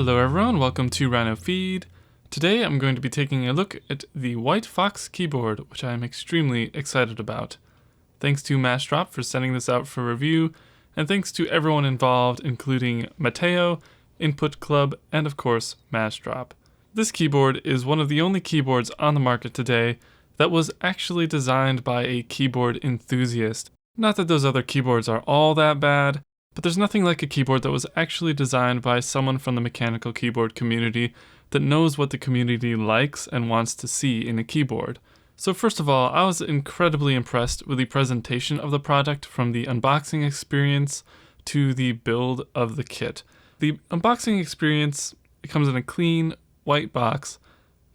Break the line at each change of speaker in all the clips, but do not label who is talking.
Hello everyone, welcome to Rhinofeed. Today I'm going to be taking a look at the WhiteFox keyboard, which I am extremely excited about. Thanks to Mashdrop for sending this out for review, and thanks to everyone involved, including Mateo, Input Club, and of course Mashdrop. This keyboard is one of the only keyboards on the market today that was actually designed by a keyboard enthusiast. Not that those other keyboards are all that bad, but there's nothing like a keyboard that was actually designed by someone from the mechanical keyboard community that knows what the community likes and wants to see in a keyboard. So first of all, I was incredibly impressed with the presentation of the product, from the unboxing experience to the build of the kit. The unboxing experience, it comes in a clean white box,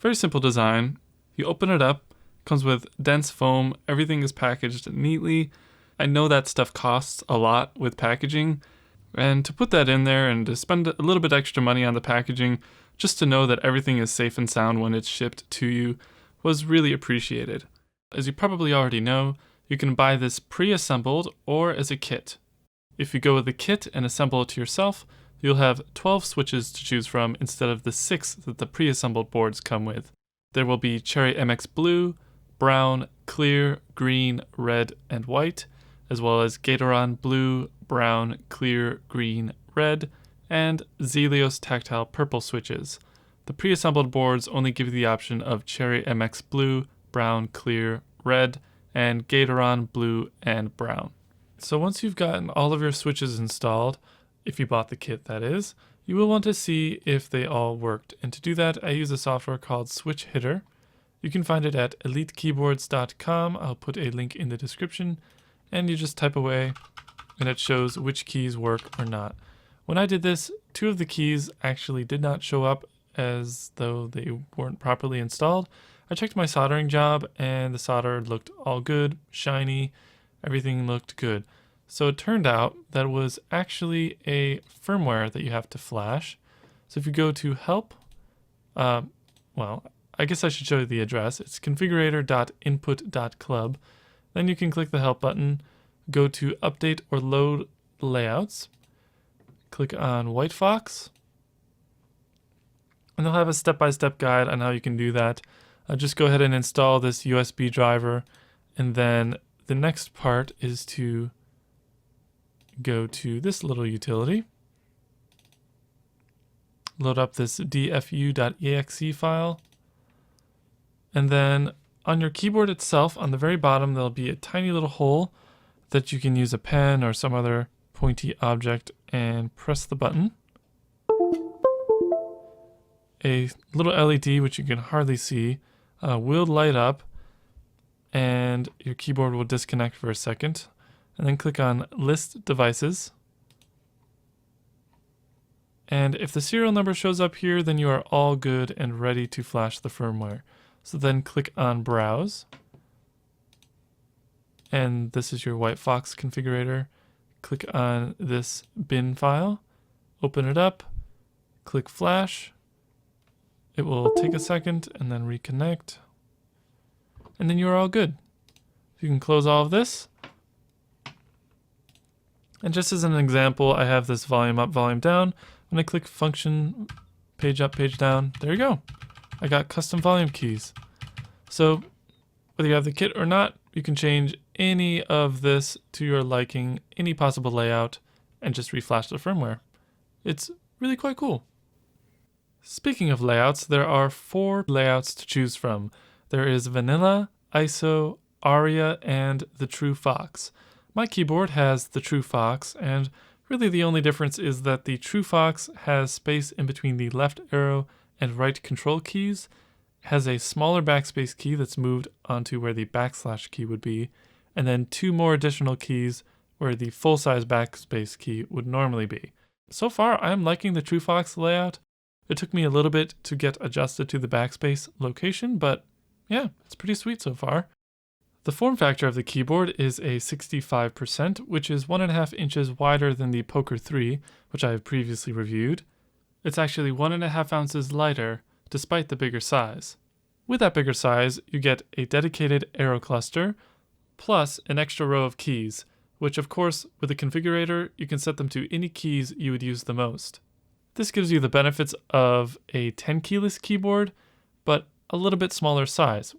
very simple design. You open it up, comes with dense foam, everything is packaged neatly. I know that stuff costs a lot with packaging, and to put that in there and to spend a little bit extra money on the packaging just to know that everything is safe and sound when it's shipped to you was really appreciated. As you probably already know, you can buy this pre-assembled or as a kit. If you go with the kit and assemble it to yourself, you'll have 12 switches to choose from instead of the 6 that the pre-assembled boards come with. There will be Cherry MX Blue, Brown, Clear, Green, Red, and White, as well as Gatoron Blue, Brown, Clear, Green, Red, and Zelios Tactile Purple switches. The pre-assembled boards only give you the option of Cherry MX Blue, Brown, Clear, Red, and Gatoron Blue and Brown. So once you've gotten all of your switches installed, if you bought the kit that is, you will want to see if they all worked. And to do that, I use a software called Switch Hitter. You can find it at elitekeyboards.com. I'll put a link in the description. And you just type away, and it shows which keys work or not. When I did this, 2 of the keys actually did not show up as though they weren't properly installed. I checked my soldering job, and the solder looked all good, shiny, everything looked good. So it turned out that it was actually a firmware that you have to flash. So if you go to help, I guess I should show you the address. It's configurator.input.club. Then you can click the help button, go to update or load layouts, click on WhiteFox, and they'll have a step-by-step guide on how you can do that. Just go ahead and install this USB driver, and then the next part is to go to this little utility, load up this dfu.exe file, and then on your keyboard itself, on the very bottom, there'll be a tiny little hole that you can use a pen or some other pointy object and press the button. A little LED, which you can hardly see, will light up, and your keyboard will disconnect for a second. And then click on List Devices. And if the serial number shows up here, then you are all good and ready to flash the firmware. So then click on Browse, and this is your WhiteFox configurator. Click on this bin file, open it up, click Flash. It will take a second and then reconnect, and then you're all good. You can close all of this. And just as an example, I have this volume up, volume down. When I click function, page up, page down, there you go. I got custom volume keys. So whether you have the kit or not, you can change any of this to your liking, any possible layout, and just reflash the firmware. It's really quite cool. Speaking of layouts, there are 4 layouts to choose from. There is Vanilla, ISO, Aria, and the True Fox. My keyboard has the True Fox, and really the only difference is that the True Fox has space in between the left arrow and right control keys, has a smaller backspace key that's moved onto where the backslash key would be, and then 2 more additional keys where the full-size backspace key would normally be. So far, I'm liking the True Fox layout. It took me a little bit to get adjusted to the backspace location, but yeah, it's pretty sweet so far. The form factor of the keyboard is a 65%, which is 1.5 inches wider than the Poker 3, which I have previously reviewed. It's actually 1.5 ounces lighter, despite the bigger size. With that bigger size, you get a dedicated arrow cluster, plus an extra row of keys, which of course, with the configurator, you can set them to any keys you would use the most. This gives you the benefits of a 10 keyless keyboard, but a little bit smaller size.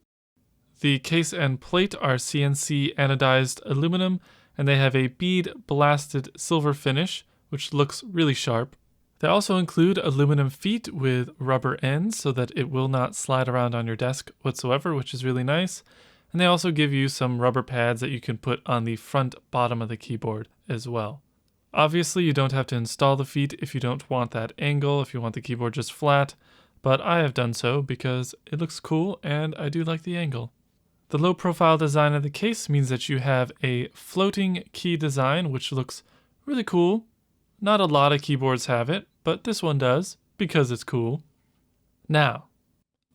The case and plate are CNC anodized aluminum, and they have a bead blasted silver finish, which looks really sharp. They also include aluminum feet with rubber ends so that it will not slide around on your desk whatsoever, which is really nice. And they also give you some rubber pads that you can put on the front bottom of the keyboard as well. Obviously, you don't have to install the feet if you don't want that angle, if you want the keyboard just flat, but I have done so because it looks cool and I do like the angle. The low profile design of the case means that you have a floating key design, which looks really cool. Not a lot of keyboards have it, but this one does because it's cool. Now,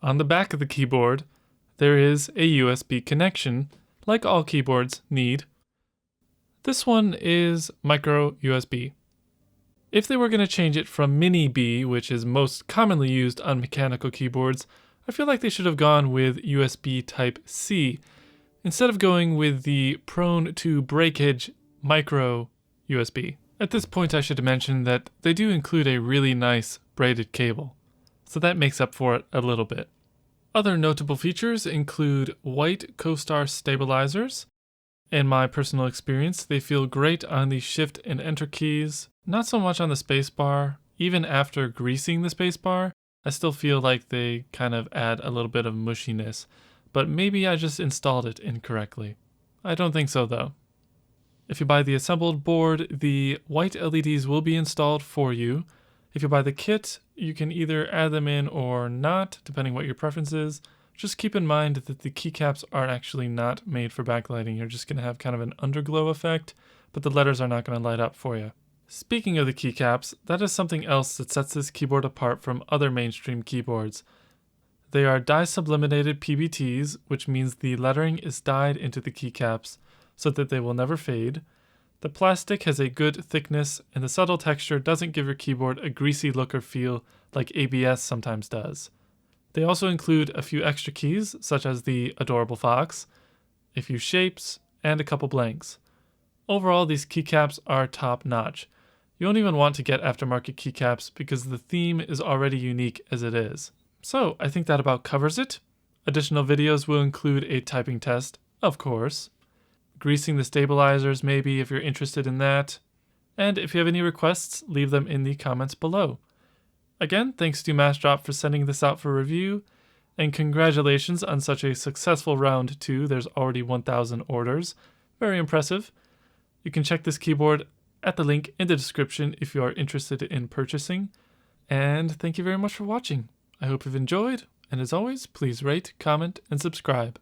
on the back of the keyboard, there is a USB connection, like all keyboards need. This one is micro USB. If they were going to change it from mini B, which is most commonly used on mechanical keyboards, I feel like they should have gone with USB Type C, instead of going with the prone to breakage micro USB. At this point I should mention that they do include a really nice braided cable, so that makes up for it a little bit. Other notable features include white co-star stabilizers. In my personal experience, they feel great on the Shift and Enter keys, not so much on the spacebar. Even after greasing the spacebar, I still feel like they kind of add a little bit of mushiness, but maybe I just installed it incorrectly. I don't think so though. If you buy the assembled board, the white LEDs will be installed for you. If you buy the kit, you can either add them in or not, depending what your preference is. Just keep in mind that the keycaps are actually not made for backlighting. You're just going to have kind of an underglow effect, but the letters are not going to light up for you. Speaking of the keycaps, that is something else that sets this keyboard apart from other mainstream keyboards. They are dye sublimated PBTs, which means the lettering is dyed into the keycaps so that they will never fade. The plastic has a good thickness, and the subtle texture doesn't give your keyboard a greasy look or feel like ABS sometimes does. They also include a few extra keys, such as the adorable fox, a few shapes, and a couple blanks. Overall, these keycaps are top-notch. You don't even want to get aftermarket keycaps because the theme is already unique as it is. So, I think that about covers it. Additional videos will include a typing test, of course. Greasing the stabilizers maybe if you're interested in that. And if you have any requests, leave them in the comments below. Again, thanks to Massdrop for sending this out for review, and congratulations on such a successful round 2. There's already 1,000 orders. Very impressive. You can check this keyboard at the link in the description if you are interested in purchasing. And thank you very much for watching. I hope you've enjoyed, and as always, please rate, comment, and subscribe.